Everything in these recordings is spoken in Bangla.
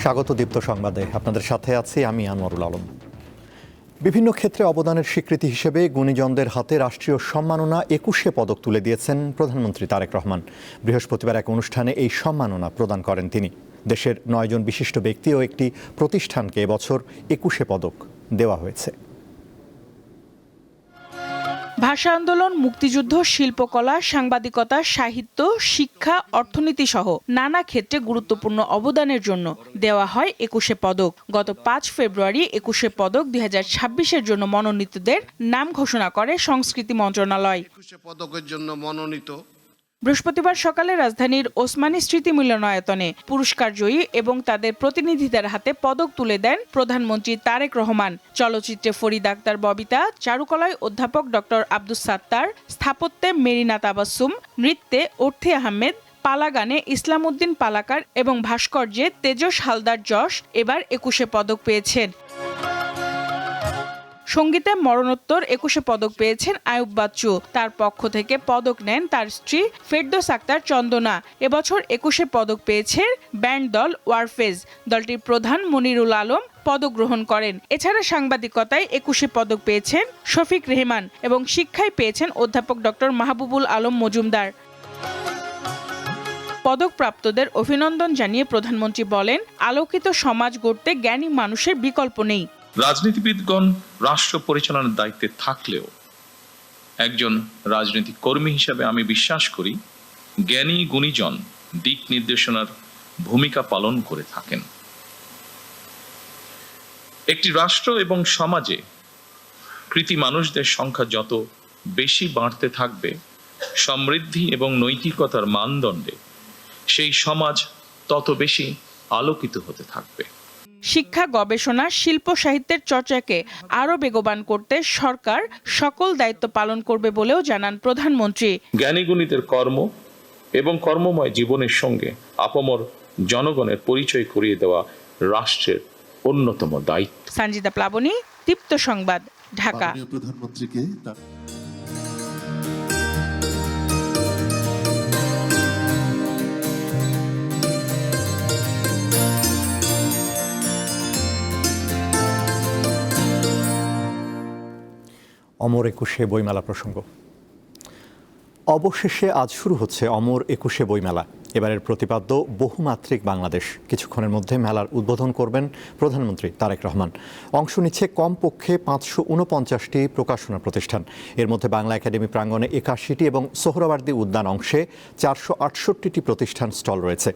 স্বাগত দীপ্ত সংবাদে আপনাদের সাথে আছি আমি আনোয়ারুল আলম। বিভিন্ন ক্ষেত্রে অবদানের স্বীকৃতি হিসেবে গুণীজনদের হাতে রাষ্ট্রীয় সম্মাননা ২১শে পদক তুলে দিয়েছেন প্রধানমন্ত্রী তারেক রহমান। বৃহস্পতিবার এক অনুষ্ঠানে এই সম্মাননা প্রদান করেন তিনি। দেশের ৯ জন বিশিষ্ট ব্যক্তি ও একটি প্রতিষ্ঠানকে এবছর ২১শে পদক দেওয়া হয়েছে। ভাষা আন্দোলন, মুক্তিযুদ্ধ, শিল্পকলা, সাংবাদিকতা, সাহিত্য, শিক্ষা, অর্থনীতি সহ নানা ক্ষেত্রে গুরুত্বপূর্ণ অবদানের জন্য দেওয়া হয় ২১শে পদক। গত ৫ ফেব্রুয়ারি ২১শে পদক ২০২৬-এর জন্য মনোনীতদের নাম ঘোষণা করে সংস্কৃতি মন্ত্রণালয়। ২১শে পদকের জন্য মনোনীত বৃহস্পতিবার সকালে রাজধানীর ওসমানী স্মৃতি মিলনায়তনে পুরস্কার জয়ী এবং তাদের প্রতিনিধিদের হাতে পদক তুলে দেন প্রধানমন্ত্রী তারেক রহমান। চলচ্চিত্রে ফরিদ আক্তার ববিতা, চারুকলায় অধ্যাপক ডক্টর আব্দুস সাত্তার, স্থাপত্যে মেরিনা তাবাসসুম, নৃত্যে অর্থী আহমেদ, পালা গানে ইসলাম উদ্দিন পালাকার এবং ভাস্কর্যে তেজস হালদার যশ এবার ২১শে পদক পেয়েছেন। সঙ্গীতে মরণোত্তর ২১শে পদক পেয়েছেন আয়ুব বাচ্চু। তার পক্ষ থেকে পদক নেন তার স্ত্রী ফেরদৌস আক্তার চন্দনা। এবছর ২১শে পদক পেয়েছে ব্যান্ড দল ওয়ারফেজ। দলটির প্রধান মনিরুল আলম পদক গ্রহণ করেন। এছাড়া সাংবাদিকতায় ২১শে পদক পেয়েছেন শফিক রেহমান এবং শিক্ষায় পেয়েছেন অধ্যাপক ডক্টর মাহবুবুল আলম মজুমদার। পদকপ্রাপ্তদের অভিনন্দন জানিয়ে প্রধানমন্ত্রী বলেন, আলোকিত সমাজ গড়তে জ্ঞানী মানুষের বিকল্প নেই। রাজনীতিবিদগণ রাষ্ট্র পরিচালনার দায়িত্বে থাকলেও একজন রাজনৈতিক কর্মী হিসেবে আমি বিশ্বাস করি জ্ঞানী গুণীজন দিক নির্দেশনার ভূমিকা পালন করে থাকেন। একটি রাষ্ট্র এবং সমাজে কৃতী মানুষদের সংখ্যা যত বেশি বাড়তে থাকবে, সমৃদ্ধি এবং নৈতিকতার মানদণ্ডে সেই সমাজ তত বেশি আলোকিত হতে থাকবে। শিক্ষা, গবেষণা, শিল্প সাহিত্যের চর্চাকে আরও বেগবান করতে সরকার সকল দায়িত্ব পালন করবে বলেও জানান প্রধানমন্ত্রী। জ্ঞানী গুণীদের কর্ম এবং কর্মময় জীবনের সঙ্গে আপামর জনগণের পরিচয় করিয়ে দেওয়া রাষ্ট্রের অন্যতম দায়িত্ব। সঞ্জিদা প্লাবনী, দীপ্ত সংবাদ, ঢাকা। প্রধানমন্ত্রীকে অমর ২১শে বইমেলা প্রসঙ্গ। অবশেষে আজ শুরু হচ্ছে অমর ২১শে বইমেলা। এবারের প্রতিপাদ্য বহুমাত্রিক বাংলাদেশ। কিছুক্ষণের মধ্যে মেলার উদ্বোধন করবেন প্রধানমন্ত্রী তারেক রহমান। অংশ নিচ্ছে কমপক্ষে ৫৪৯টি প্রকাশনা প্রতিষ্ঠান। এর মধ্যে বাংলা একাডেমি প্রাঙ্গণে ৮১টি এবং সোহরাওয়ার্দী উদ্যান অংশে ৪৬৮টি প্রতিষ্ঠান স্টল রয়েছে।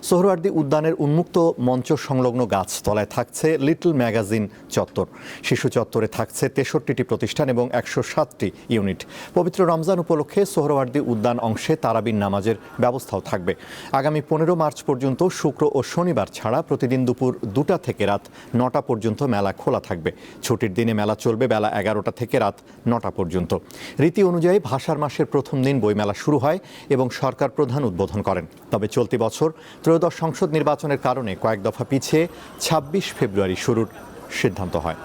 সোহরাওয়ার্দী উদ্যানের উন্মুক্ত মঞ্চ সংলগ্ন গাছতলায় থাকছে লিটল ম্যাগাজিন চত্বর। শিশু চত্বরে থাকছে ৬৩টি প্রতিষ্ঠান এবং ১০৭টি ইউনিট। পবিত্র রমজান উপলক্ষে সোহরাওয়ার্দী উদ্যান অংশে তারাবির নামাজের ব্যবস্থাও থাকবে। আগামী ১৫ মার্চ পর্যন্ত শুক্র ও শনিবার ছাড়া প্রতিদিন দুপুর ২টা থেকে রাত ৯টা পর্যন্ত মেলা খোলা থাকবে। ছুটির দিনে মেলা চলবে বেলা ১১টা থেকে রাত ৯টা পর্যন্ত। রীতি অনুযায়ী ভাষার মাসের প্রথম দিন বইমেলা শুরু হয় এবং সরকার প্রধান উদ্বোধন করেন। তবে চলতি বছর ত্রয়োদশ সংসদ নির্বাচনের কারণে কয়েক দফা পিছিয়ে ২৬ ফেব্রুয়ারি শুরুর সিদ্ধান্ত হয়।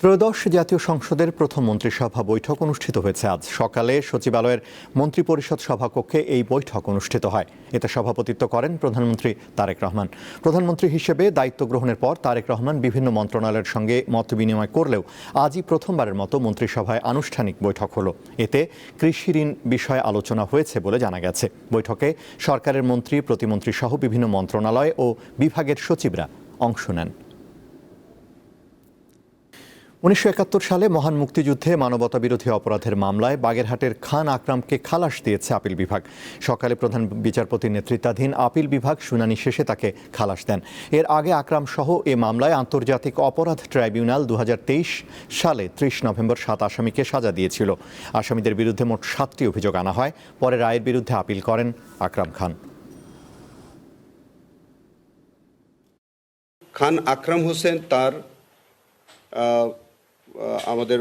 ত্রয়োদশ জাতীয় সংসদের প্রথম মন্ত্রিসভা বৈঠক অনুষ্ঠিত হয়েছে আজ সকালে সচিবালয়ের মন্ত্রিপরিষদ সভাকক্ষে এই বৈঠক অনুষ্ঠিত হয়। এতে সভাপতিত্ব করেন প্রধানমন্ত্রী তারেক রহমান। প্রধানমন্ত্রী হিসেবে দায়িত্ব গ্রহণের পর তারেক রহমান বিভিন্ন মন্ত্রণালয়ের সঙ্গে মত বিনিময় করলেও আজই প্রথমবারের মতো মন্ত্রিসভায় আনুষ্ঠানিক বৈঠক হলো। এতে কৃষি ঋণ বিষয়ে আলোচনা হয়েছে বলে জানা গেছে। বৈঠকে সরকারের মন্ত্রী, প্রতিমন্ত্রী সহ বিভিন্ন মন্ত্রণালয় ও বিভাগের সচিবরা অংশ নেন। ১৯৭১ সালে মহান মুক্তিযুদ্ধে মানবতাবিরোধী অপরাধের মামলায় বাগেরহাটের খান আকরামকে খালাস দিয়েছে আপিল বিভাগ। সকালে প্রধান বিচারপতির নেতৃত্বাধীন আপিল বিভাগ শুনানি শেষে তাকে খালাস দেন। এর আগে আকরাম সহ এ মামলায় আন্তর্জাতিক অপরাধ ট্রাইব্যুনাল ২০২৩ সালে ৩০ নভেম্বর ৭ আসামিকে সাজা দিয়েছিল। আসামিদের বিরুদ্ধে মোট ৭টি অভিযোগ আনা হয়। পরে রায়ের বিরুদ্ধে আপিল করেন আকরাম খান। খান আকরাম হোসেন তার আমাদের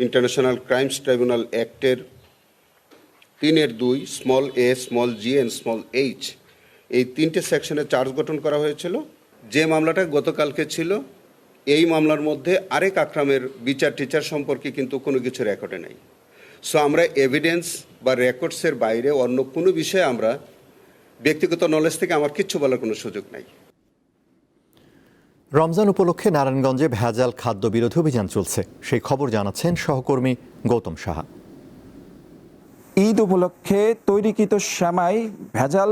ইন্টারন্যাশনাল ক্রাইমস ট্রাইব্যুনাল অ্যাক্টের ৩-২ small A, small G and small H এই 3টে সেকশনে চার্জ গঠন করা হয়েছিল। যে মামলাটা গতকালকে ছিল এই মামলার মধ্যে আরেক আকরামের বিচার টিচার সম্পর্কে কিন্তু কোনো কিছু রেকর্ডে নাই। সো আমরা এভিডেন্স বা রেকর্ডসের বাইরে অন্য কোনো বিষয়ে আমরা ব্যক্তিগত নলেজ থেকে আমার কিচ্ছু বলার কোনো সুযোগ নাই। রমজান উপলক্ষে নারায়ণগঞ্জে ভেজাল খাদ্য বিরোধী অভিযান চলছে, সেই খবর জানাচ্ছেন সহকর্মী গৌতম সাহা। ঈদ উপলক্ষে তৈরিকৃত সেমাই ভেজাল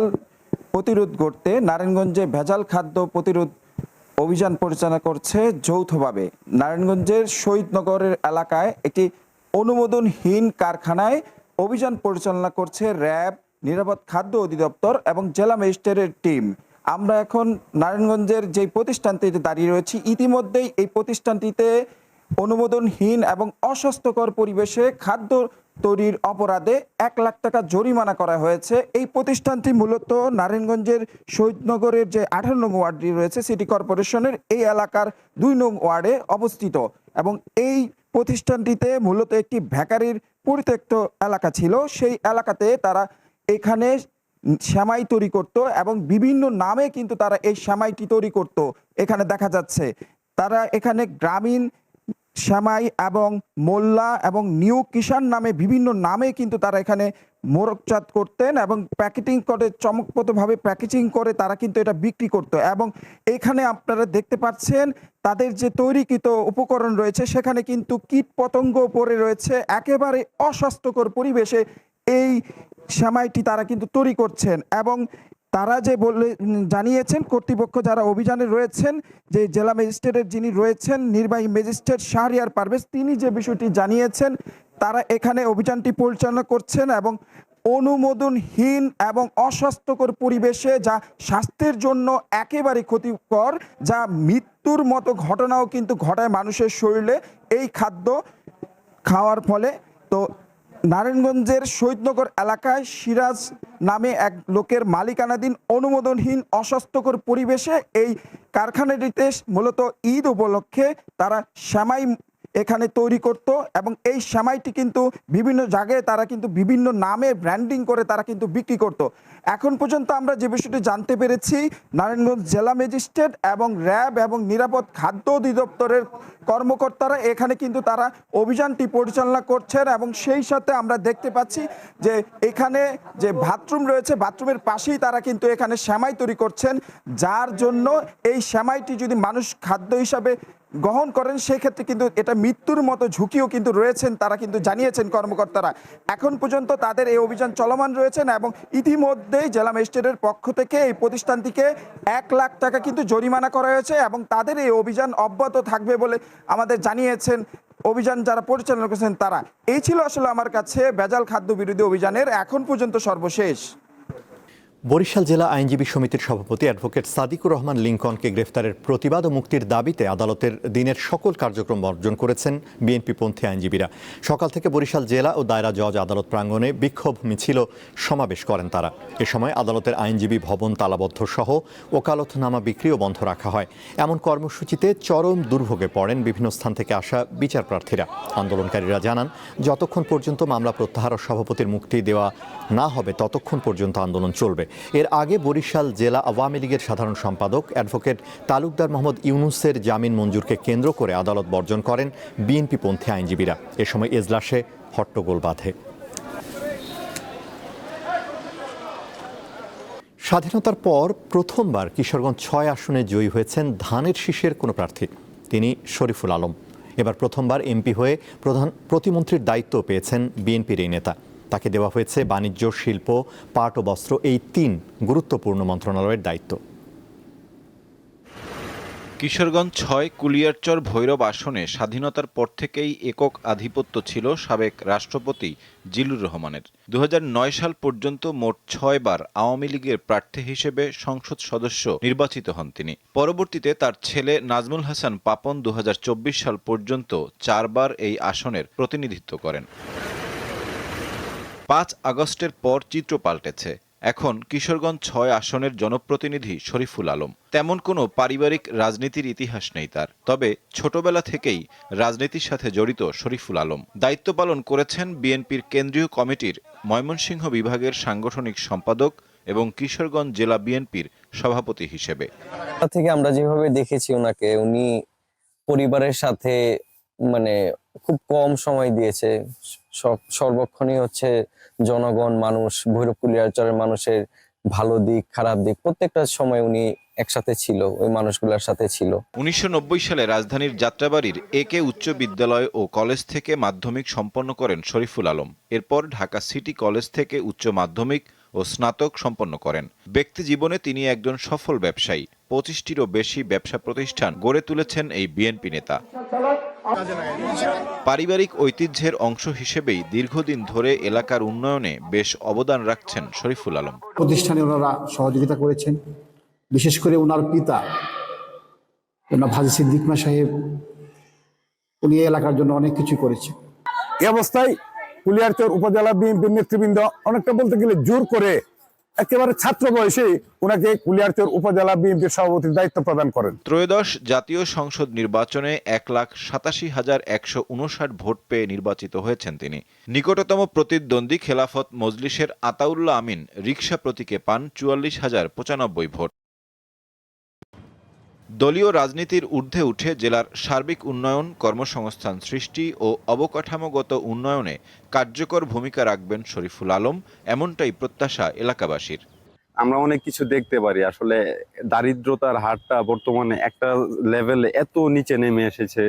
প্রতিরোধ করতে নারায়ণগঞ্জে ভেজাল খাদ্য প্রতিরোধ অভিযান পরিচালনা করছে যৌথভাবে। নারায়ণগঞ্জের শহীদনগরের এলাকায় একটি অনুমোদনহীন কারখানায় অভিযান পরিচালনা করছে র্যাব, নিরাপদ খাদ্য অধিদপ্তর এবং জেলা ম্যাজিস্ট্রেটের টিম। আমরা এখন নারায়ণগঞ্জের যে প্রতিষ্ঠানটিতে দাঁড়িয়ে রয়েছি, ইতিমধ্যেই এই প্রতিষ্ঠানটিতে অনুমোদনহীন এবং অস্বাস্থ্যকর পরিবেশে খাদ্য তৈরির অপরাধে 1 লাখ টাকা জরিমানা করা হয়েছে। এই প্রতিষ্ঠানটি মূলত নারায়ণগঞ্জের শহীদনগরের যে 18 নং ওয়ার্ডটি রয়েছে সিটি কর্পোরেশনের এই এলাকার 2 নং ওয়ার্ডে অবস্থিত এবং এই প্রতিষ্ঠানটিতে মূলত একটি বেকারির পরিত্যক্ত এলাকা ছিল। সেই এলাকাতে তারা এখানে সেমাই তৈরি করত এবং বিভিন্ন নামে কিন্তু তারা এই সেমাইটি তৈরি করত। এখানে দেখা যাচ্ছে তারা এখানে গ্রামীণ সেমাই এবং মোল্লা এবং নিউ কিষান নামে বিভিন্ন নামে কিন্তু তারা এখানে মোড়কজাত করতেন এবং প্যাকেটিং করে চমকপ্রদভাবে প্যাকেজিং করে তারা কিন্তু এটা বিক্রি করতো। এবং এখানে আপনারা দেখতে পাচ্ছেন তাদের যে তৈরিকৃত উপকরণ রয়েছে সেখানে কিন্তু কীট পতঙ্গ পড়ে রয়েছে। একেবারে অস্বাস্থ্যকর পরিবেশে এই সেমাইটি তারা কিন্তু তৈরি করছেন এবং তারা যে জানিয়েছেন কর্তৃপক্ষ যারা অভিযানে রয়েছেন, যে জেলা ম্যাজিস্ট্রেটের যিনি রয়েছেন নির্বাহী ম্যাজিস্ট্রেট শাহরিয়ার পারভেজ, তিনি যে বিষয়টি জানিয়েছেন তারা এখানে অভিযানটি পরিচালনা করছেন এবং অনুমোদনহীন এবং অস্বাস্থ্যকর পরিবেশে যা স্বাস্থ্যের জন্য একেবারে ক্ষতিকর, যা মৃত্যুর মতো ঘটনাও কিন্তু ঘটায় মানুষের শরীরে এই খাদ্য খাওয়ার ফলে। তো নারায়ণগঞ্জের শহীদনগর এলাকায় সিরাজ নামে এক লোকের মালিকানাধীন অনুমোদনহীন অস্বাস্থ্যকর পরিবেশে এই কারখানাটিতে মূলত ঈদ উপলক্ষে তারা সেমাই এখানে তৈরি করত এবং এই সেমাইটি কিন্তু বিভিন্ন জায়গায় তারা কিন্তু বিভিন্ন নামে ব্র্যান্ডিং করে তারা কিন্তু বিক্রি করত। এখন পর্যন্ত আমরা যে বিষয়টি জানতে পেরেছি, নারায়ণগঞ্জ জেলা ম্যাজিস্ট্রেট এবং র্যাব এবং নিরাপদ খাদ্য অধিদপ্তরের কর্মকর্তারা এখানে কিন্তু তারা অভিযানটি পরিচালনা করছেন এবং সেই সাথে আমরা দেখতে পাচ্ছি যে এখানে যে বাথরুম রয়েছে বাথরুমের পাশেই তারা কিন্তু এখানে সেমাই তৈরি করছেন, যার জন্য এই সেমাইটি যদি মানুষ খাদ্য হিসাবে গ্রহণ করেন সেক্ষেত্রে কিন্তু এটা মৃত্যুর মতো ঝুঁকিও কিন্তু রয়েছেন, তারা কিন্তু জানিয়েছেন কর্মকর্তারা। এখন পর্যন্ত তাদের এই অভিযান চলমান রয়েছেন এবং ইতিমধ্যেই জেলা ম্যাজিস্ট্রেটের পক্ষ থেকে এই প্রতিষ্ঠানটিকে 1 লাখ টাকা কিন্তু জরিমানা করা হয়েছে এবং তাদের এই অভিযান অব্যাহত থাকবে বলে আমাদের জানিয়েছেন অভিযান যারা পরিচালনা করেছেন তারা। এই ছিল আসলে আমার কাছে ভেজাল খাদ্য বিরোধী অভিযানের এখন পর্যন্ত সর্বশেষ। বরিশাল জেলা আইনজীবী সমিতির সভাপতি অ্যাডভোকেট সাদিকুর রহমান লিংকনকে গ্রেফতারের প্রতিবাদ ও মুক্তির দাবিতে আদালতের দিনের সকল কার্যক্রম বর্জন করেছেন বিএনপিপন্থী আইনজীবীরা। সকাল থেকে বরিশাল জেলা ও দায়রা জজ আদালত প্রাঙ্গণে বিক্ষোভ মিছিল সমাবেশ করেন তারা। এ সময় আদালতের আইনজীবী ভবন তালাবদ্ধ সহ ওকালতনামা বিক্রিও বন্ধ রাখা হয়। এমন কর্মসূচিতে চরম দুর্ভোগে পড়েন বিভিন্ন স্থান থেকে আসা বিচার প্রার্থীরা। আন্দোলনকারীরা জানান, যতক্ষণ পর্যন্ত মামলা প্রত্যাহার ও সভাপতির মুক্তি দেওয়া না হবে ততক্ষণ পর্যন্ত আন্দোলন চলবে। এর আগে বরিশাল জেলা আওয়ামী লীগের সাধারণ সম্পাদক অ্যাডভোকেট তালুকদার মোহাম্মদ ইউনুসের জামিন মঞ্জুরকে কেন্দ্র করে আদালত বর্জন করেন বিএনপিপন্থী আইনজীবীরা। এ সময় এজলাসে হট্টগোল বাধে। স্বাধীনতার পর প্রথমবার কিশোরগঞ্জ 6 আসনে জয়ী হয়েছেন ধানের শীষের কোনো প্রার্থী, তিনি শরীফুল আলম। এবার প্রথমবার এমপি হয়ে প্রতিমন্ত্রীর দায়িত্ব পেয়েছেন বিএনপির এই নেতা। তাকে দেওয়া হয়েছে বাণিজ্য, শিল্প, পাট ও বস্ত্র, এই 3 গুরুত্বপূর্ণ মন্ত্রণালয়ের দায়িত্ব। কিশোরগঞ্জ 6 কুলিয়ারচর ভৈরব আসনে স্বাধীনতার পর থেকেই একক আধিপত্য ছিল সাবেক রাষ্ট্রপতি জিল্লুর রহমানের। 2009 সাল পর্যন্ত মোট 6 বার আওয়ামী লীগের প্রার্থী হিসেবে সংসদ সদস্য নির্বাচিত হন তিনি। পরবর্তীতে তার ছেলে নাজমুল হাসান পাপন 2024 সাল পর্যন্ত 4 বার এই আসনের প্রতিনিধিত্ব করেন। 5 আগস্টের পর চিত্র পাল্টেছে। এখন কিশোরগঞ্জ 6 আসনের জনপ্রতিনিধি শরীফুল আলম। তেমন কোনো পারিবারিক রাজনীতির ইতিহাস নেই তার, তবে ছোটবেলা থেকেই রাজনীতির সাথে জড়িত শরীফুল আলম। দায়িত্ব পালন করেছেন বিএনপির কেন্দ্রীয় কমিটির ময়মনসিংহ বিভাগের সাংগঠনিক সম্পাদক এবং কিশোরগঞ্জ জেলা বিএনপির সভাপতি হিসেবে। থেকে আমরা যেভাবে দেখেছি ওনাকে, উনি পরিবারের সাথে খুব কম সময় দিয়েছে। সর্বক্ষণই হচ্ছে জনগণ, মানুষ, ভৈরব কুলিয়ারচরের মানুষের ভালো দিক খারাপ দিক প্রত্যেকটা সময় উনি একসাথে ছিল, ওই মানুষগুলোর সাথে ছিল। 1990 সালে রাজধানীর যাত্রাবাড়ির একে উচ্চ বিদ্যালয় ও কলেজ থেকে মাধ্যমিক সম্পন্ন করেন শরীফুল আলম। এরপর ঢাকা সিটি কলেজ থেকে উচ্চ মাধ্যমিক ও স্নাতক সম্পন্ন করেন। ব্যক্তি জীবনে তিনি একজন সফল ব্যবসায়ী। 25টিরও বেশি ব্যবসা প্রতিষ্ঠান গড়ে তুলেছেন এই বিএনপি নেতা। পারিবারিক ঐতিহ্যের অংশ হিসেবেই দীর্ঘদিন ধরে এলাকার উন্নয়নে বেশ অবদান রাখছেন শরীফুল আলম। প্রতিষ্ঠানে ওনারা সহযোগিতা করেছেন, বিশেষ করে ওনার পিতা ভাজি সিদ্দিক মা সাহেব, উনি এলাকার জন্য অনেক কিছু করেছেন। এই অবস্থায় কুলিয়ারচর উপজেলা বিএনপির নেতৃবৃন্দ অনেকটা বলতে গেলে জোর করে একেবারে ছাত্র বয়সে ওনাকে কুলিয়ারচর উপজেলা বিএনপির সভাপতির দায়িত্ব প্রদান করেন। ত্রয়োদশ জাতীয় সংসদ নির্বাচনে 1,87,159 ভোট পেয়ে নির্বাচিত হয়েছেন তিনি। নিকটতম প্রতিদ্বন্দ্বী খেলাফত মজলিসের আতাউল্লাহ আমিন রিকশা প্রতীকে পান 44,095 ভোট। দলীয় রাজনীতির ঊর্ধ্বে উঠে জেলার সার্বিক উন্নয়ন, কর্মসংস্থান সৃষ্টি ও অবকাঠামোগত উন্নয়নে কার্যকর ভূমিকা রাখবেন শরীফুল আলম, এমনটাই প্রত্যাশা এলাকাবাসীর। আমরা অনেক কিছু দেখতে পারি, আসলে দারিদ্রতার হারটা বর্তমানে একটা লেভেলে এত নিচে নেমে এসেছে।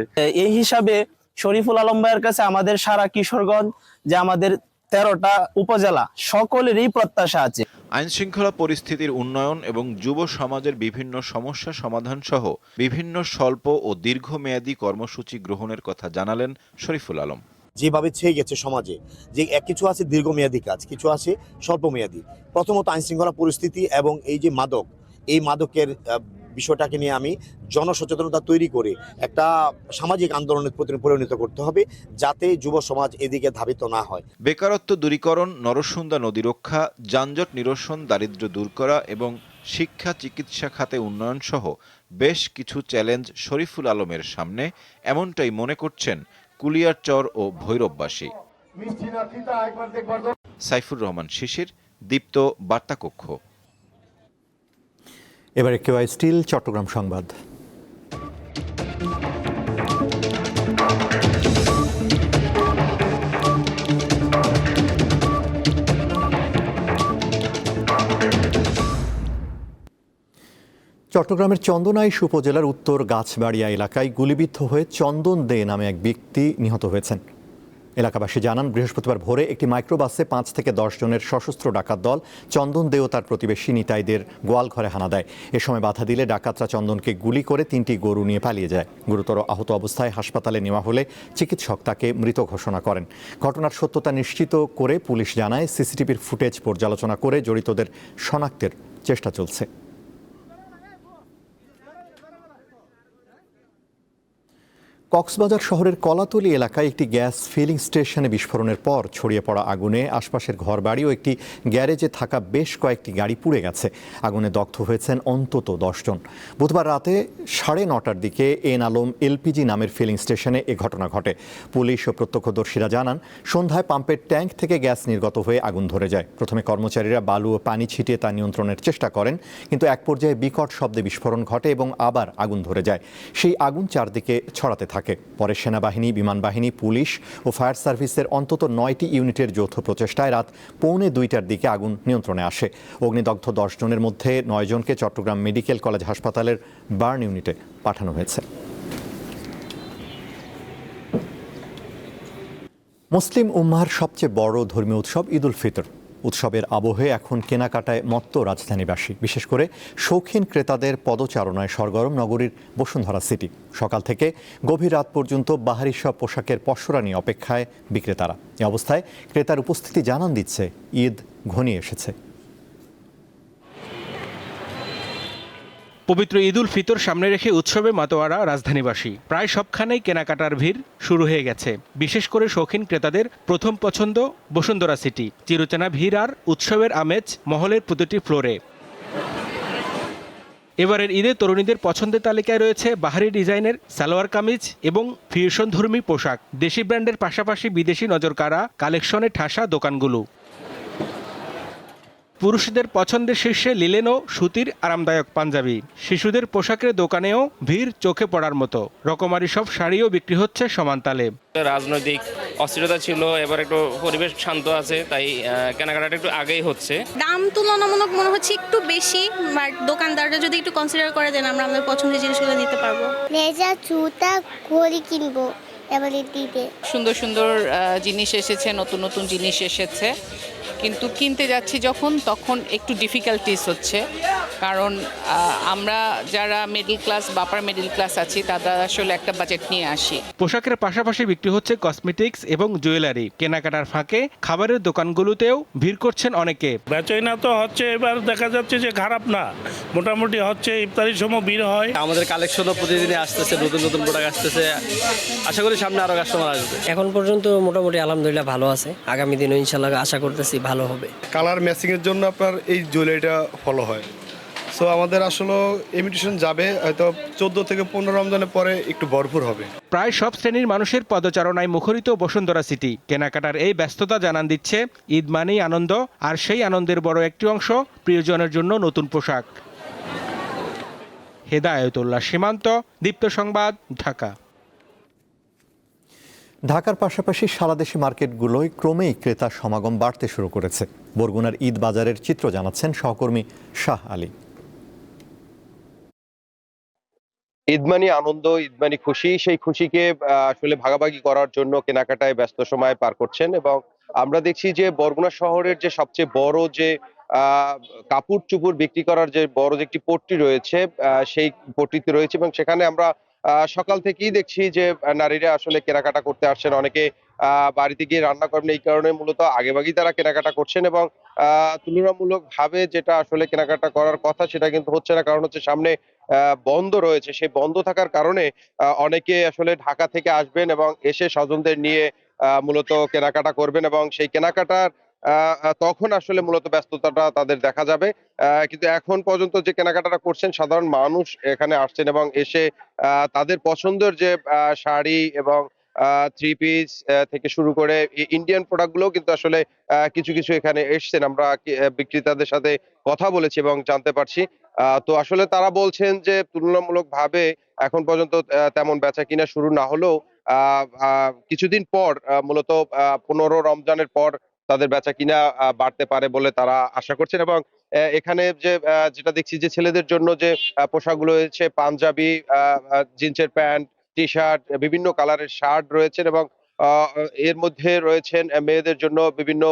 এই হিসাবে শরীফুল আলম ভাইয়ের কাছে আমাদের সারা কিশোরগঞ্জ, যে আমাদের 13টা উপজেলা, সকলেরই প্রত্যাশা আছে। আইন শৃঙ্খলা পরিস্থিতির উন্নয়ন এবং যুব সমাজের বিভিন্ন সমস্যা সমাধান সহ বিভিন্ন স্বল্প ও দীর্ঘমেয়াদী কর্মসূচি গ্রহণের কথা জানালেন শরীফুল আলম। যেভাবে ছেয়ে গেছে সমাজে, যে কিছু আছে দীর্ঘমেয়াদী কাজ, কিছু আছে স্বল্পমেয়াদী। প্রথমত আইন শৃঙ্খলা পরিস্থিতি এবং এই যে মাদক, এই মাদকের বিষয়টাকে নিয়ে আমি জনসচেতনতা তৈরি করে একটা সামাজিক আন্দোলনে পরিণত করতে হবে, যাতে যুব সমাজ এদিকে ধাবিত না হয়। বেকারত্ব দূরীকরণ, নরসুন্দা নদী রক্ষা, যানজট নিরসন, দারিদ্র্য দূর করা এবং শিক্ষা চিকিৎসা খাতে উন্নয়ন সহ বেশ কিছু চ্যালেঞ্জ শরীফুল আলমের সামনে, এমনটাই মনে করছেন কুলিয়ারচর ও ভৈরববাসী। সাইফুর রহমান শিশির, দীপ্ত বার্তা কক্ষ। এবারে কেওয়াই স্টিল চট্টগ্রাম সংবাদ। চট্টগ্রামের চন্দনাইশ উপজেলার উত্তর গাছবাড়িয়া এলাকায় গুলিবিদ্ধ হয়ে চন্দন দে নামে এক ব্যক্তি নিহত হয়েছেন। এলাকাবাসী জানান, বৃহস্পতিবার ভোরে একটি মাইক্রোবাসে 5 থেকে 10 জনের সশস্ত্র ডাকাত দল চন্দন দে ও তার প্রতিবেশী নিতাইদের গোয়ালঘরে হানা দেয়। এ সময় বাধা দিলে ডাকাতরা চন্দনকে গুলি করে 3টি গরু নিয়ে পালিয়ে যায়। গুরুতর আহত অবস্থায় হাসপাতালে নেওয়া হলে চিকিৎসক তাকে মৃত ঘোষণা করেন। ঘটনার সত্যতা নিশ্চিত করে পুলিশ জানায়, সিসিটিভির ফুটেজ পর্যালোচনা করে জড়িতদের শনাক্তের চেষ্টা চলছে। কক্সবাজার শহরের কলাতলী এলাকায় একটি গ্যাস ফিলিং স্টেশনে বিস্ফোরণের পর ছড়িয়ে পড়া আগুনে আশপাশের ঘরবাড়ি ও একটি গ্যারেজে থাকা বেশ কয়েকটি গাড়ি পুড়ে গেছে। আগুনে দগ্ধ হয়েছেন অন্তত 10 জন। বুধবার রাতে 9:30টার দিকে এন আলম এলপিজি নামের ফিলিং স্টেশনে এ ঘটনা ঘটে। পুলিশ ও প্রত্যক্ষদর্শীরা জানান, সন্ধ্যায় পাম্পের ট্যাঙ্ক থেকে গ্যাস নির্গত হয়ে আগুন ধরে যায়। প্রথমে কর্মচারীরা বালু ও পানি ছিটিয়ে তা নিয়ন্ত্রণের চেষ্টা করেন, কিন্তু এক পর্যায়ে বিকট শব্দে বিস্ফোরণ ঘটে এবং আবার আগুন ধরে যায়। সেই আগুন চারদিকে ছড়াতে থাকে। পরে সেনাবাহিনী, বিমান বাহিনী, পুলিশ ও ফায়ার সার্ভিসের অন্তত 9টি ইউনিটের যৌথ প্রচেষ্টায় রাত 1:45টার দিকে আগুন নিয়ন্ত্রণে আসে। অগ্নিদগ্ধ 10 জনের মধ্যে 9 জনকে চট্টগ্রাম মেডিকেল কলেজ হাসপাতালের বার্ন ইউনিটে পাঠানো হয়েছে। মুসলিম উম্মাহর সবচেয়ে বড় ধর্মীয় উৎসব ঈদ উল ফিতর। উৎসবের আবহে এখন কেনাকাটায় মত্ত রাজধানীবাসী, বিশেষ করে শৌখিন ক্রেতাদের পদচারণায় সরগরম নগরীর বসুন্ধরা সিটি। সকাল থেকে গভীর রাত পর্যন্ত বাহারি সব পোশাকের পসরা নিয়ে অপেক্ষায় বিক্রেতারা। এ অবস্থায় ক্রেতার উপস্থিতি জানান দিচ্ছে ঈদ ঘনিয়ে এসেছে। পবিত্র ঈদ উল ফিতর সামনে রেখে উৎসবে মাতোয়ারা রাজধানীবাসী। প্রায় সবখানেই কেনাকাটার ভিড় শুরু হয়ে গেছে। বিশেষ করে শৌখিন ক্রেতাদের প্রথম পছন্দ বসুন্ধরা সিটি। চিরচেনা ভিড় আর উৎসবের আমেজ মহলের প্রতিটি ফ্লোরে। এবারের ঈদে তরুণীদের পছন্দের তালিকায় রয়েছে বাহারি ডিজাইনের সালোয়ার কামিজ এবং ফিউশনধর্মী পোশাক। দেশি ব্র্যান্ডের পাশাপাশি বিদেশি নজরকাড়া কালেকশনে ঠাসা দোকানগুলো। পুরুষদের পছন্দের শীর্ষে লিলেন ও সুতির আরামদায়ক পাঞ্জাবি। শিশুদের পোশাকের দোকানেও ভিড় চোখে পড়ার মতো। রকমারি সব শাড়িও বিক্রি হচ্ছে সমান তালে। রাজনৈতিক অস্থিরতা ছিল, এবার একটু পরিবেশ শান্ত আছে, তাই কেনাকাটাটা একটু আগেই হচ্ছে। দাম তুলনামূলক মনে হচ্ছে একটু বেশি, বাট দোকানদাররা যদি একটু কনসিডার করে দেন আমরা আমাদের পছন্দের জিনিসগুলো নিতে পারবো। লেজার জুতা ঘড়ি কিনবো এবারে দিবে। সুন্দর সুন্দর জিনিস এসেছে, নতুন নতুন জিনিস এসেছে, কিন্তু কিনতে যাচ্ছি তখন একটু ডিফিকাল্টিস হচ্ছে, কারণ আমরা যারা মিডল ক্লাস বা আপার মিডল ক্লাস আছি তারা আসলে একটা বাজেট নিয়ে আসি। পোশাকের পাশাপাশি বিক্রি হচ্ছে কসমেটিক্স এবং জুয়েলারি। কেনাকাটার ফাঁকে খাবারের দোকানগুলোতেও ভিড় করছেন অনেকে। বেচাকেনা তো হচ্ছে, এবার দেখা যাচ্ছে যে খারাপ না, মোটামুটি হচ্ছে। ইফতারির সময় ভিড় হয়। আমাদের কালেকশনও প্রতিদিনই আসতেছে, নতুন নতুন প্রোডাক্ট আসতেছে। আশা করি সামনে আরো কাস্টমার আসবে। এখন পর্যন্ত মোটামুটি আলহামদুলিল্লাহ ভালো আছে, আগামী দিনও ইনশাল্লাহ আশা করতেছি ভালো হবে। কালার ম্যাচিং এর জন্য আপনার এই জুয়েলারিটা ফলো হয়। সো আমাদের আসলে ইমিটেশন যাবে হয়তো 14 থেকে 15 রমজানের পরে একটু ভরপুর হবে। প্রায় সব শ্রেণীর মানুষের পদচারণায় মুখরিত বসুন্ধরা সিটি। কেনাকাটার এই ব্যস্ততা জানান দিচ্ছে ঈদ মানেই আনন্দ, আর সেই আনন্দের বড় একটি অংশ প্রিয়জনের জন্য নতুন পোশাক। হেদায়েতুল্লাহ সীমান্ত, দীপ্ত সংবাদ, ঢাকা। ঢাকার পাশাপাশি সারা দেশি মার্কেটগুলোয় ক্রমেই ক্রেতার সমাগম বাড়তে শুরু করেছে। বরগুনার ঈদ বাজারের চিত্র জানাচ্ছেন সহকর্মী শাহ আলী। ঈদমানি আনন্দ, ঈদমানি খুশি, সেই খুশিকে আসলে ভাগাভাগি করার জন্য কেনাকাটায় ব্যস্ত সময় পার করছেন। এবং আমরা দেখছি যে বরগুনা শহরের যে সবচেয়ে বড় যে কাপড় চুপড় বিক্রি করার যে বড় যে একটি পট্টি রয়েছে, সেই পট্টিতে রয়েছে এবং সেখানে আমরা সকাল থেকেই দেখছি যে নারীরা আসলে কেনাকাটা করতে আসছেন। অনেকে বাড়িতে গিয়ে রান্না করবেন, এই কারণে মূলত আগেভাগেই তারা কেনাকাটা করছেন। এবং তুলনামূলক ভাবে যেটা আসলে কেনাকাটা করার কথা সেটা কিন্তু হচ্ছে না, কারণ হচ্ছে সামনে বন্ধ রয়েছে। সেই বন্ধ থাকার কারণে অনেকে আসলে ঢাকা থেকে আসবেন এবং এসে স্বজনদের নিয়ে মূলত কেনাকাটা করবেন এবং সেই কেনাকাটার তখন আসলে মূলত ব্যস্ততাটা তাদের দেখা যাবে। কিন্তু এখন পর্যন্ত যে কেনাকাটাটা করছেন সাধারণ মানুষ এখানে আসছেন এবং এসে তাদের পছন্দের যে শাড়ি এবং থ্রি পিস থেকে শুরু করে ইন্ডিয়ান প্রোডাক্টগুলো কিন্তু আসলে কিছু কিছু এখানে এসছেন। আমরা বিক্রেতাদের সাথে কথা বলেছি এবং জানতে পারছি, তো আসলে তারা বলছেন যে তুলনামূলক ভাবে এখন পর্যন্ত তেমন বেচা কিনা শুরু না হলেও কিছুদিন পর মূলত 15 রমজানের পর তাদের বেচা কিনা বাড়তে পারে বলে তারা আশা করছেন। এবং এখানে যে যেটা দেখছি যে ছেলেদের জন্য যে পোশাকগুলো রয়েছে, পাঞ্জাবি, জিন্সের প্যান্ট, টি শার্ট, বিভিন্ন কালারের শার্ট রয়েছেন এবং এর মধ্যে রয়েছেন মেয়েদের জন্য বিভিন্ন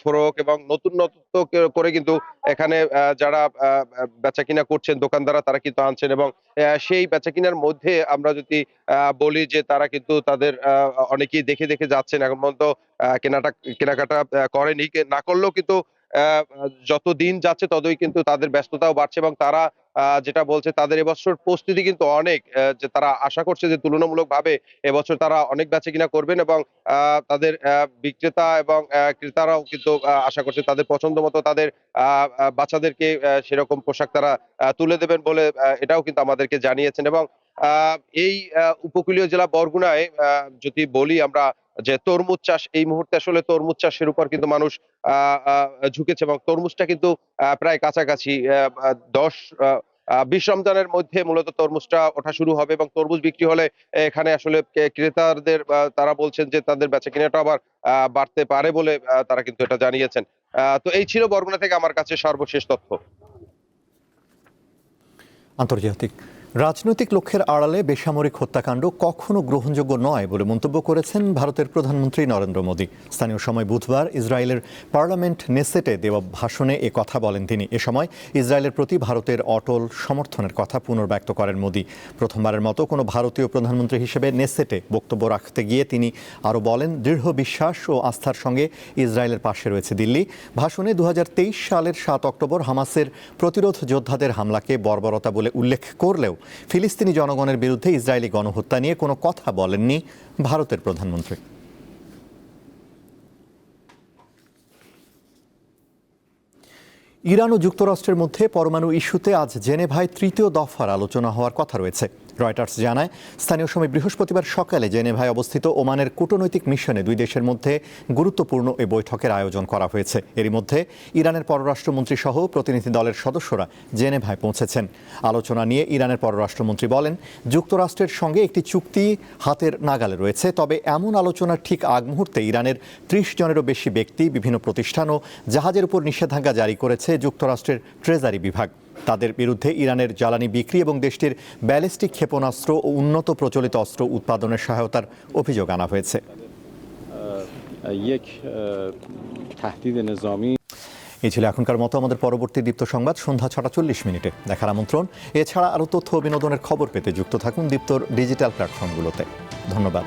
ফ্রক এবং নতুন নতুন করে কিন্তু এখানে যারা বেচাকিনা করছেন দোকানদাররা তারা কিন্তু আনছেন। এবং সেই বেচাকিনার মধ্যে আমরা যদি বলি যে তারা কিন্তু তাদের অনেকেই দেখে দেখে যাচ্ছেন, এখন পর্যন্ত কেনাকাটা করেনি, না করলেও কিন্তু যত দিন যাচ্ছে ততই কিন্তু তাদের ব্যস্ততাও বাড়ছে এবং তারা যেটা বলছে তাদের এবছর প্রস্তুতি কিন্তু অনেক, যে তারা আশা করছে যে তুলনামূলকভাবে এবছর তারা অনেক বেচাকিনা করবেন এবং তাদের বিক্রেতা এবং ক্রেতারাও কিন্তু আশা করছে তাদের পছন্দ মতো তাদের বাচ্চাদেরকে সেরকম পোশাক তারা তুলে দেবেন বলে এটাও কিন্তু আমাদেরকে জানিয়েছেন। এবং এই উপকূলীয় জেলা বরগুনায় যদি বলি আমরা যে তরমুজ চাষ, এই মুহূর্তে আসলে তরমুজ চাষের উপর কিন্তু মানুষ ঝুঁকেছে এবং তরমুজটা কিন্তু প্রায় কাছাকাছি 10-20 রমজানের মধ্যে মূলত তরমুজটা ওঠা শুরু হবে এবং তরমুজ বিক্রি হলে এখানে আসলে ক্রেতাদের তারা বলছেন যে তাদের বেচাকেনাটা আবার বাড়তে পারে বলে তারা কিন্তু এটা জানিয়েছেন। তো এই ছিল বরগুনা থেকে আমার কাছে সর্বশেষ তথ্য। আন্তর্জাতিক রাজনৈতিক লক্ষ্যের আড়ালে বেসামরিক হত্যাকাণ্ড কখনো গ্রহণযোগ্য নয় বলে মন্তব্য করেছেন ভারতের প্রধানমন্ত্রী নরেন্দ্র মোদী। স্থানীয় সময় বুধবার ইসরায়েলের পার্লামেন্ট নেসেটে দেওয়া ভাষণে এ কথা বলেন তিনি। এ সময় ইসরায়েলের প্রতি ভারতের অটল সমর্থনের কথা পুনর্ব্যক্ত করেন মোদী। প্রথমবারের মতো কোনো ভারতীয় প্রধানমন্ত্রী হিসেবে নেসেটে বক্তব্য রাখতে গিয়ে তিনি আরও বলেন, দৃঢ় বিশ্বাস ও আস্থার সঙ্গে ইসরায়েলের পাশে রয়েছে দিল্লি। ভাষণে 2023 সালের 7 অক্টোবর হামাসের প্রতিরোধ যোদ্ধাদের হামলাকে বর্বরতা বলে উল্লেখ করলেও ফিলিস্তিনি জনগণের বিরুদ্ধে ইসরায়েলি গণহত্যা নিয়ে কোনো কথা বলেননি ভারতের প্রধানমন্ত্রী। ইরান ও যুক্তরাষ্ট্রের মধ্যে পরমাণু ইস্যুতে আজ জেনেভায় তৃতীয় দফার আলোচনা হওয়ার কথা রয়েছে। রয়টার্স জানায়, স্থানীয় সময় বৃহস্পতিবার সকালে জেনেভায় অবস্থিত ওমানের কূটনৈতিক মিশনে দুই দেশের মধ্যে গুরুত্বপূর্ণ এই বৈঠকের আয়োজন করা হয়েছে। এরই মধ্যে ইরানের পররাষ্ট্রমন্ত্রী সহ প্রতিনিধি দলের সদস্যরা জেনেভায় পৌঁছেছেন। আলোচনা নিয়ে ইরানের পররাষ্ট্রমন্ত্রী বলেন, যুক্তরাষ্ট্রের সঙ্গে একটি চুক্তি হাতের নাগালে রয়েছে, তবে এমন আলোচনার ঠিক আগ মুহূর্তে ইরানের ৩০ জনেরও বেশি ব্যক্তি, বিভিন্ন প্রতিষ্ঠান ও জাহাজের উপর নিষেধাজ্ঞা জারি করেছে যুক্তরাষ্ট্রের ট্রেজারি বিভাগ। তাদের বিরুদ্ধে ইরানের জ্বালানি বিক্রি এবং দেশটির ব্যালিস্টিক ক্ষেপণাস্ত্র ও উন্নত প্রচলিত অস্ত্র উৎপাদনের সহায়তার অভিযোগ আনা হয়েছে। এই ছিল এখনকার মতো। আমাদের পরবর্তী দীপ্ত সংবাদ সন্ধ্যা ৬টা ৪০ মিনিটে দেখার আমন্ত্রণ। এছাড়া আরও তথ্য ও বিনোদনের খবর পেতে যুক্ত থাকুন দীপ্তর ডিজিটাল প্ল্যাটফর্মগুলোতে। ধন্যবাদ।